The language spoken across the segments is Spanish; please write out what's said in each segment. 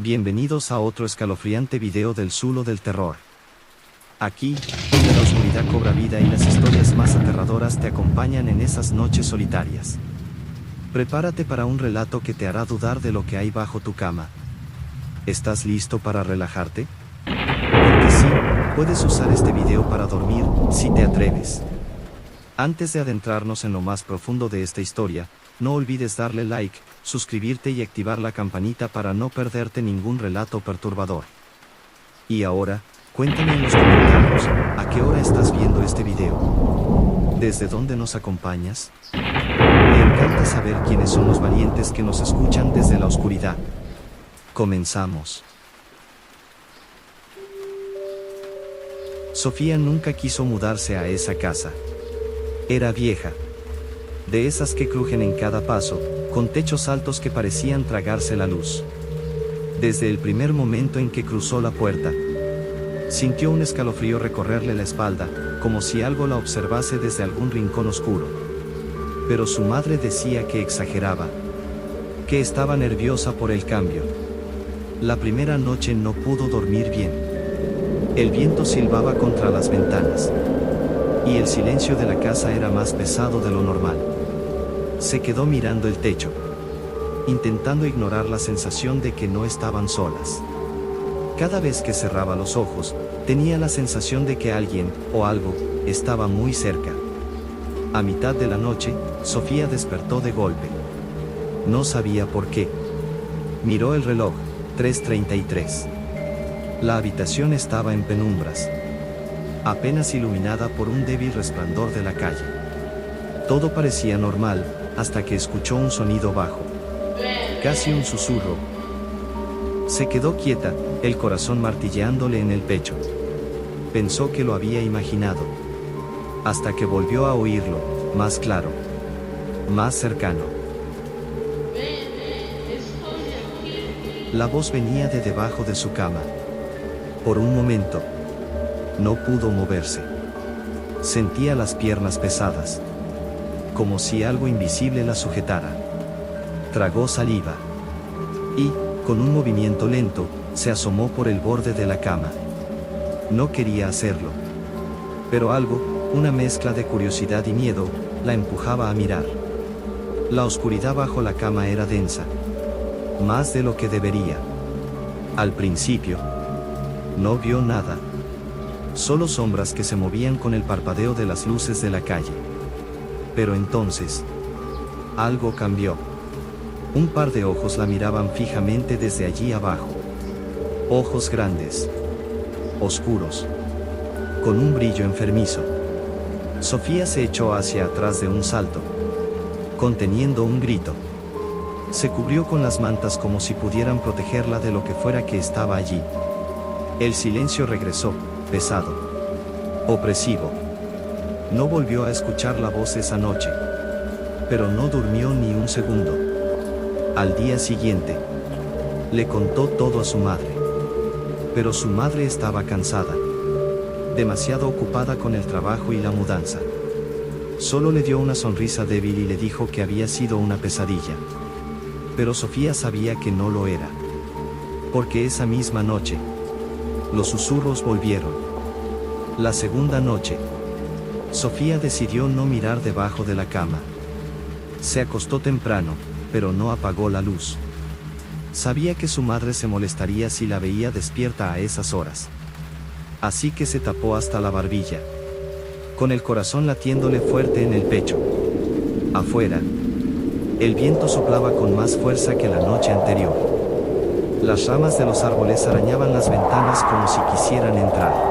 Bienvenidos a otro escalofriante video del Zulo del Terror. Aquí, donde la oscuridad cobra vida y las historias más aterradoras te acompañan en esas noches solitarias. Prepárate para un relato que te hará dudar de lo que hay bajo tu cama. ¿Estás listo para relajarte? Porque sí, puedes usar este video para dormir, si te atreves. Antes de adentrarnos en lo más profundo de esta historia, no olvides darle like, suscribirte y activar la campanita para no perderte ningún relato perturbador. Y ahora, cuéntame en los comentarios, ¿a qué hora estás viendo este video? ¿Desde dónde nos acompañas? Me encanta saber quiénes son los valientes que nos escuchan desde la oscuridad. Comenzamos. Sofía nunca quiso mudarse a esa casa. Era vieja. De esas que crujen en cada paso, con techos altos que parecían tragarse la luz. Desde el primer momento en que cruzó la puerta, sintió un escalofrío recorrerle la espalda, como si algo la observase desde algún rincón oscuro. Pero su madre decía que exageraba, que estaba nerviosa por el cambio. La primera noche no pudo dormir bien. El viento silbaba contra las ventanas, y el silencio de la casa era más pesado de lo normal. Se quedó mirando el techo, intentando ignorar la sensación de que no estaban solas. Cada vez que cerraba los ojos, tenía la sensación de que alguien, o algo, estaba muy cerca. A mitad de la noche, Sofía despertó de golpe. No sabía por qué. Miró el reloj, 3:33. La habitación estaba en penumbras, apenas iluminada por un débil resplandor de la calle. Todo parecía normal, hasta que escuchó un sonido bajo, casi un susurro. Se quedó quieta, el corazón martilleándole en el pecho. Pensó que lo había imaginado, hasta que volvió a oírlo, más claro, más cercano. La voz venía de debajo de su cama. Por un momento, no pudo moverse. Sentía las piernas pesadas, como si algo invisible la sujetara. Tragó saliva y, con un movimiento lento, se asomó por el borde de la cama. No quería hacerlo, pero algo, una mezcla de curiosidad y miedo, la empujaba a mirar. La oscuridad bajo la cama era densa, más de lo que debería. Al principio, no vio nada, solo sombras que se movían con el parpadeo de las luces de la calle. Pero entonces, algo cambió. Un par de ojos la miraban fijamente desde allí abajo. Ojos grandes, oscuros, con un brillo enfermizo. Sofía se echó hacia atrás de un salto, conteniendo un grito. Se cubrió con las mantas como si pudieran protegerla de lo que fuera que estaba allí. El silencio regresó, pesado, opresivo. No volvió a escuchar la voz esa noche, pero no durmió ni un segundo. Al día siguiente, le contó todo a su madre. Pero su madre estaba cansada, demasiado ocupada con el trabajo y la mudanza. Solo le dio una sonrisa débil y le dijo que había sido una pesadilla. Pero Sofía sabía que no lo era, porque esa misma noche, los susurros volvieron. La segunda noche, Sofía decidió no mirar debajo de la cama. Se acostó temprano, pero no apagó la luz. Sabía que su madre se molestaría si la veía despierta a esas horas. Así que se tapó hasta la barbilla, con el corazón latiéndole fuerte en el pecho. Afuera, el viento soplaba con más fuerza que la noche anterior. Las ramas de los árboles arañaban las ventanas como si quisieran entrar.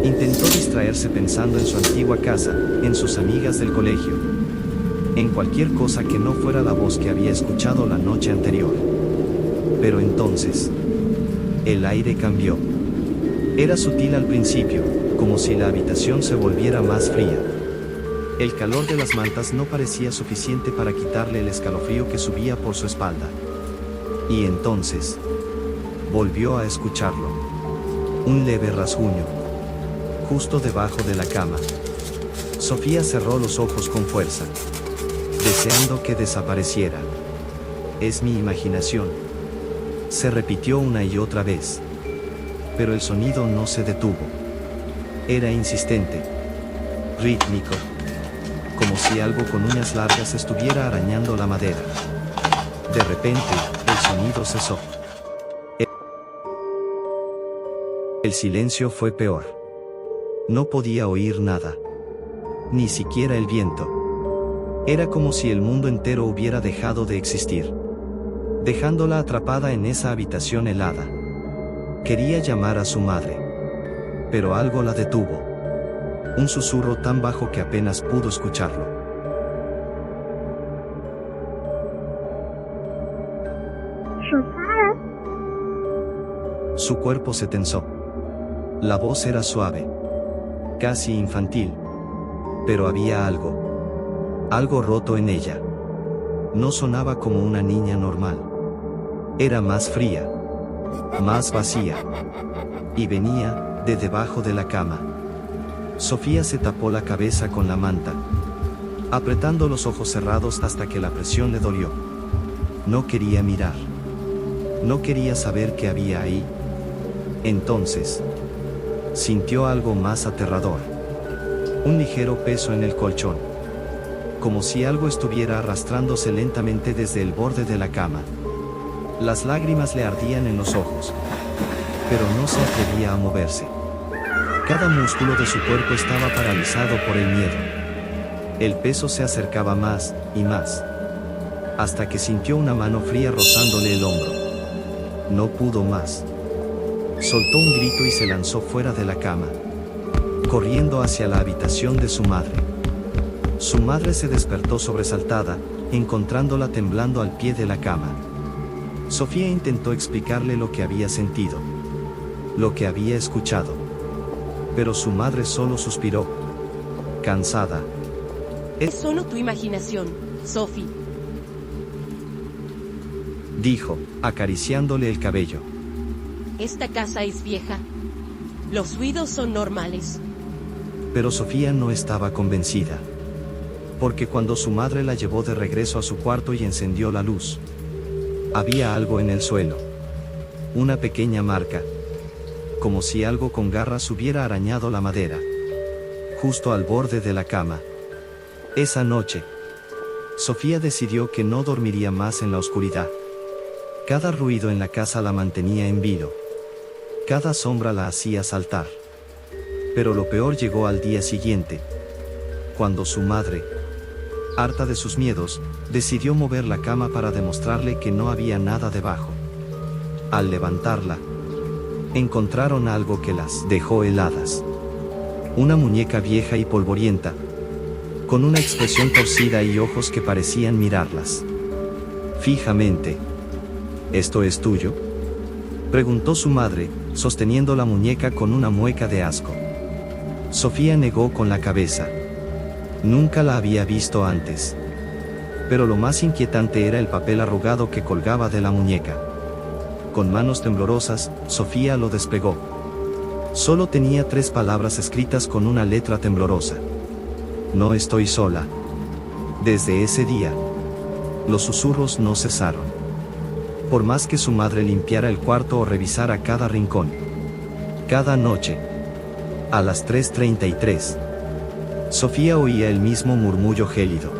Intentó distraerse pensando en su antigua casa, en sus amigas del colegio, en cualquier cosa que no fuera la voz que había escuchado la noche anterior. Pero entonces, el aire cambió. Era sutil al principio, como si la habitación se volviera más fría. El calor de las mantas no parecía suficiente para quitarle el escalofrío que subía por su espalda. Y entonces, volvió a escucharlo. Un leve rasguño, justo debajo de la cama. Sofía cerró los ojos con fuerza, deseando que desapareciera. Es mi imaginación, Se repitió una y otra vez. Pero el sonido no se detuvo. Era insistente, rítmico, como si algo con uñas largas estuviera arañando la madera. De repente, el sonido cesó. El silencio fue peor. No podía oír nada. Ni siquiera el viento. Era como si el mundo entero hubiera dejado de existir, dejándola atrapada en esa habitación helada. Quería llamar a su madre, pero algo la detuvo. Un susurro tan bajo que apenas pudo escucharlo. Su cuerpo se tensó. La voz era suave, casi infantil, pero había algo roto en ella. No sonaba como una niña normal. Era más fría, más vacía, y venía de debajo de la cama. Sofía se tapó la cabeza con la manta, apretando los ojos cerrados hasta que la presión le dolió. No quería mirar. No quería saber qué había ahí. Entonces, sintió algo más aterrador. Un ligero peso en el colchón, como si algo estuviera arrastrándose lentamente desde el borde de la cama. Las lágrimas le ardían en los ojos, pero no se atrevía a moverse. Cada músculo de su cuerpo estaba paralizado por el miedo. El peso se acercaba más y más, hasta que sintió una mano fría rozándole el hombro. No pudo más. Soltó un grito y se lanzó fuera de la cama, corriendo hacia la habitación de su madre. Su madre se despertó sobresaltada, encontrándola temblando al pie de la cama. Sofía intentó explicarle lo que había sentido, lo que había escuchado. Pero su madre solo suspiró, cansada. Es solo tu imaginación, Sophie, dijo, acariciándole el cabello. Esta casa es vieja. Los ruidos son normales. Pero Sofía no estaba convencida, porque cuando su madre la llevó de regreso a su cuarto y encendió la luz, había algo en el suelo. Una pequeña marca, como si algo con garras hubiera arañado la madera, justo al borde de la cama. Esa noche, Sofía decidió que no dormiría más en la oscuridad. Cada ruido en la casa la mantenía en vilo. Cada sombra la hacía saltar. Pero lo peor llegó al día siguiente, cuando su madre, harta de sus miedos, decidió mover la cama para demostrarle que no había nada debajo. Al levantarla, encontraron algo que las dejó heladas. Una muñeca vieja y polvorienta, con una expresión torcida y ojos que parecían mirarlas fijamente. ¿Esto es tuyo?, preguntó su madre, sosteniendo la muñeca con una mueca de asco. Sofía negó con la cabeza. Nunca la había visto antes. Pero lo más inquietante era el papel arrugado que colgaba de la muñeca. Con manos temblorosas, Sofía lo despegó. Solo tenía 3 palabras escritas con una letra temblorosa. No estoy sola. Desde ese día, los susurros no cesaron. Por más que su madre limpiara el cuarto o revisara cada rincón. Cada noche, a las 3:33, Sofía oía el mismo murmullo gélido.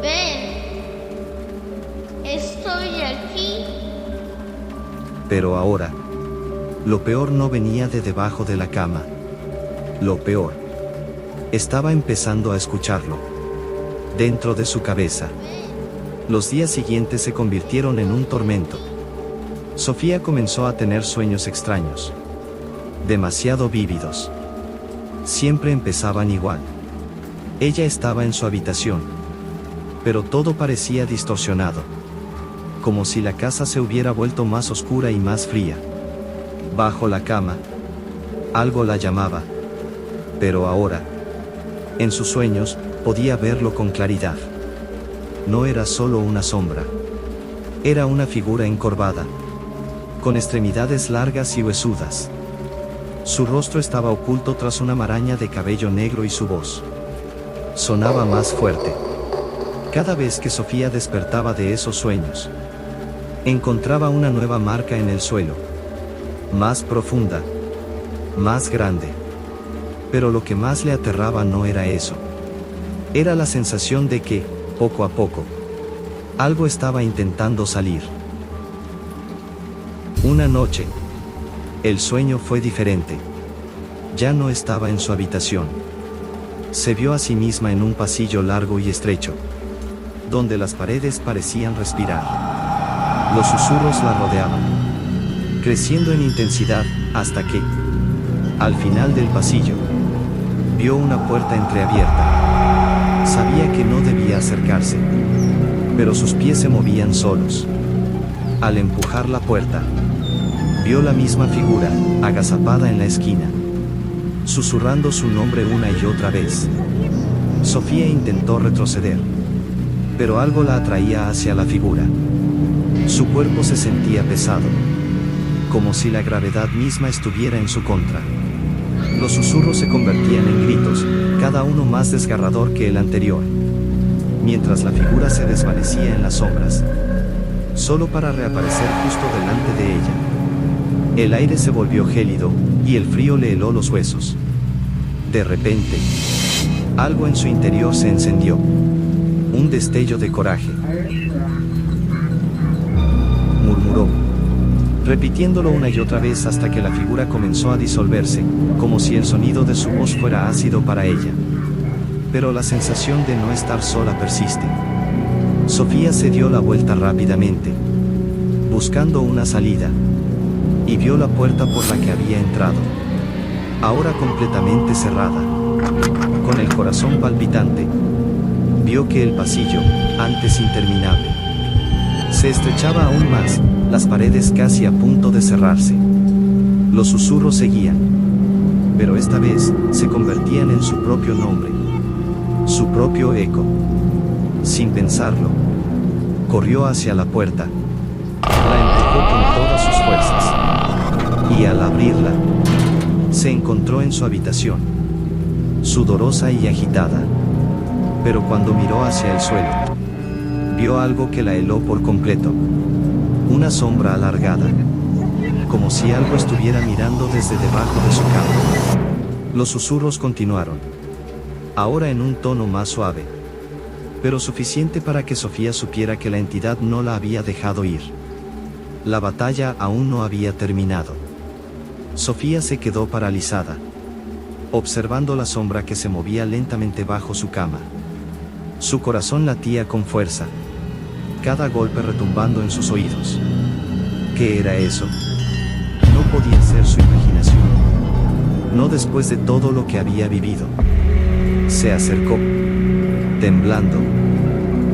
Ven, estoy aquí. Pero ahora, lo peor no venía de debajo de la cama. Lo peor, estaba empezando a escucharlo, dentro de su cabeza. Los días siguientes se convirtieron en un tormento. Sofía comenzó a tener sueños extraños, demasiado vívidos. Siempre empezaban igual. Ella estaba en su habitación, pero todo parecía distorsionado, como si la casa se hubiera vuelto más oscura y más fría. Bajo la cama, algo la llamaba, pero ahora, en sus sueños, podía verlo con claridad. No era solo una sombra. Era una figura encorvada, con extremidades largas y huesudas. Su rostro estaba oculto tras una maraña de cabello negro y su voz sonaba más fuerte cada vez que Sofía despertaba de esos sueños. Encontraba una nueva marca en el suelo. Más profunda. Más grande. Pero lo que más le aterraba no era eso. Era la sensación de que, poco a poco, algo estaba intentando salir. Una noche, el sueño fue diferente. Ya no estaba en su habitación. Se vio a sí misma en un pasillo largo y estrecho, donde las paredes parecían respirar. Los susurros la rodeaban, creciendo en intensidad, hasta que, al final del pasillo, vio una puerta entreabierta. Sabía que no debía acercarse, pero sus pies se movían solos. Al empujar la puerta, vio la misma figura, agazapada en la esquina, susurrando su nombre una y otra vez. Sofía intentó retroceder, pero algo la atraía hacia la figura. Su cuerpo se sentía pesado, como si la gravedad misma estuviera en su contra. Los susurros se convertían en gritos, cada uno más desgarrador que el anterior, mientras la figura se desvanecía en las sombras, solo para reaparecer justo delante de ella. El aire se volvió gélido, y el frío le heló los huesos. De repente, algo en su interior se encendió. Un destello de coraje. Murmuró, repitiéndolo una y otra vez hasta que la figura comenzó a disolverse, como si el sonido de su voz fuera ácido para ella. Pero la sensación de no estar sola persiste. Sofía se dio la vuelta rápidamente, buscando una salida, y vio la puerta por la que había entrado, ahora completamente cerrada. Con el corazón palpitante, vio que el pasillo, antes interminable, se estrechaba aún más, las paredes casi a punto de cerrarse. Los susurros seguían, pero esta vez se convertían en su propio nombre, su propio eco. Sin pensarlo, corrió hacia la puerta, la empujó con todas sus fuerzas, y al abrirla, se encontró en su habitación, sudorosa y agitada. Pero cuando miró hacia el suelo, vio algo que la heló por completo. Una sombra alargada, como si algo estuviera mirando desde debajo de su cama. Los susurros continuaron, ahora en un tono más suave, pero suficiente para que Sofía supiera que la entidad no la había dejado ir. La batalla aún no había terminado. Sofía se quedó paralizada, observando la sombra que se movía lentamente bajo su cama. Su corazón latía con fuerza, cada golpe retumbando en sus oídos. ¿Qué era eso? No podía ser su imaginación. No después de todo lo que había vivido. Se acercó, temblando,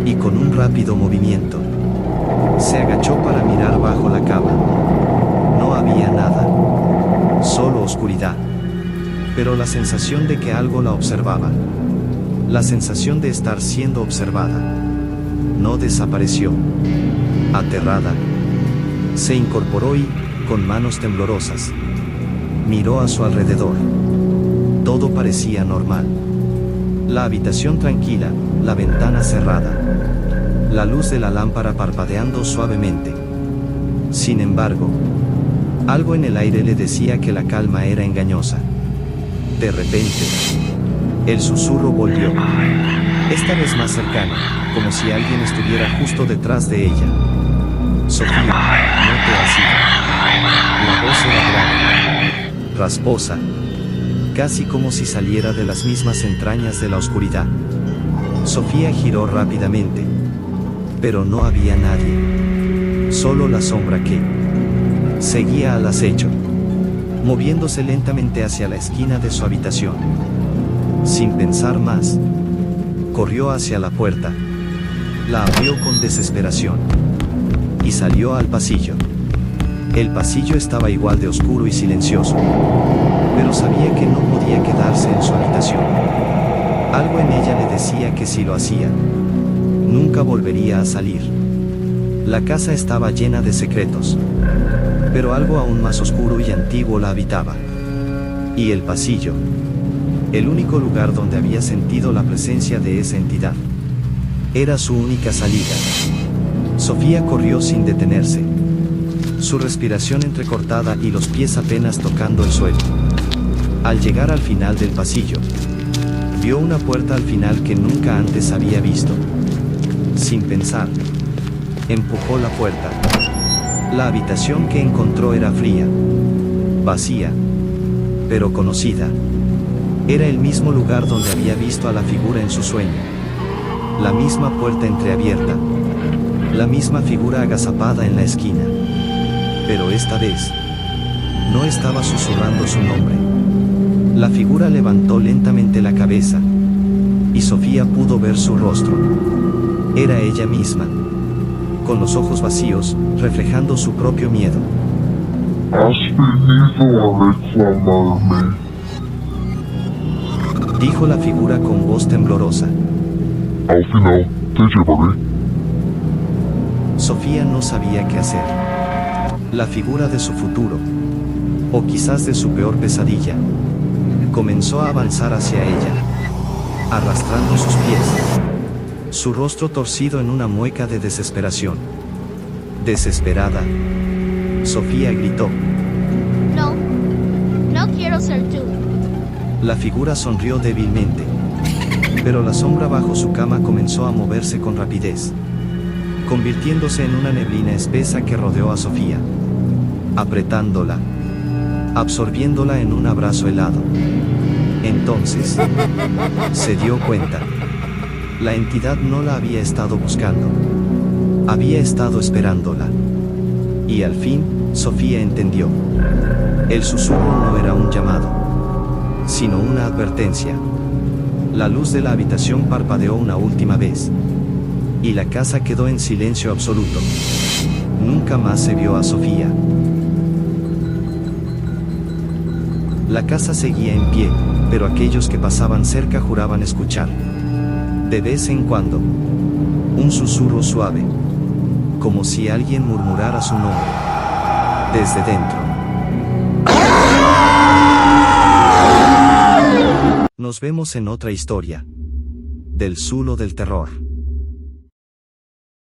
y con un rápido movimiento, se agachó para mirar bajo la cama. No había nada, solo oscuridad, pero la sensación de que algo la observaba. La sensación de estar siendo observada no desapareció. Aterrada, se incorporó y, con manos temblorosas, miró a su alrededor. Todo parecía normal. La habitación tranquila, la ventana cerrada, la luz de la lámpara parpadeando suavemente. Sin embargo, algo en el aire le decía que la calma era engañosa. De repente, el susurro volvió, esta vez más cercano, como si alguien estuviera justo detrás de ella. Sofía, no te has ido. La voz era grave, rasposa, casi como si saliera de las mismas entrañas de la oscuridad. Sofía giró rápidamente, pero no había nadie, solo la sombra que seguía al acecho, moviéndose lentamente hacia la esquina de su habitación. Sin pensar más, corrió hacia la puerta, la abrió con desesperación, y salió al pasillo. El pasillo estaba igual de oscuro y silencioso, pero sabía que no podía quedarse en su habitación. Algo en ella le decía que si lo hacía, nunca volvería a salir. La casa estaba llena de secretos, pero algo aún más oscuro y antiguo la habitaba. Y el pasillo, el único lugar donde había sentido la presencia de esa entidad, era su única salida. Sofía corrió sin detenerse. Su respiración entrecortada y los pies apenas tocando el suelo. Al llegar al final del pasillo, vio una puerta al final que nunca antes había visto. Sin pensar, empujó la puerta. La habitación que encontró era fría, vacía, pero conocida. Era el mismo lugar donde había visto a la figura en su sueño. La misma puerta entreabierta. La misma figura agazapada en la esquina. Pero esta vez, no estaba susurrando su nombre. La figura levantó lentamente la cabeza, y Sofía pudo ver su rostro. Era ella misma, con los ojos vacíos, reflejando su propio miedo. ¿Has venido a reclamarme? Dijo la figura con voz temblorosa. Al final, te llevaré. Sofía no sabía qué hacer. La figura de su futuro, o quizás de su peor pesadilla, comenzó a avanzar hacia ella, arrastrando sus pies, su rostro torcido en una mueca de desesperación. Desesperada, Sofía gritó. No. No quiero ser tú. La figura sonrió débilmente, pero la sombra bajo su cama comenzó a moverse con rapidez, convirtiéndose en una neblina espesa que rodeó a Sofía, apretándola, absorbiéndola en un abrazo helado. Entonces, se dio cuenta. La entidad no la había estado buscando. Había estado esperándola. Y al fin, Sofía entendió. El susurro no era un llamado, sino una advertencia. La luz de la habitación parpadeó una última vez, y la casa quedó en silencio absoluto. Nunca más se vio a Sofía. La casa seguía en pie, pero aquellos que pasaban cerca juraban escuchar, de vez en cuando, un susurro suave, como si alguien murmurara su nombre, desde dentro. Nos vemos en otra historia del Zulo del Terror.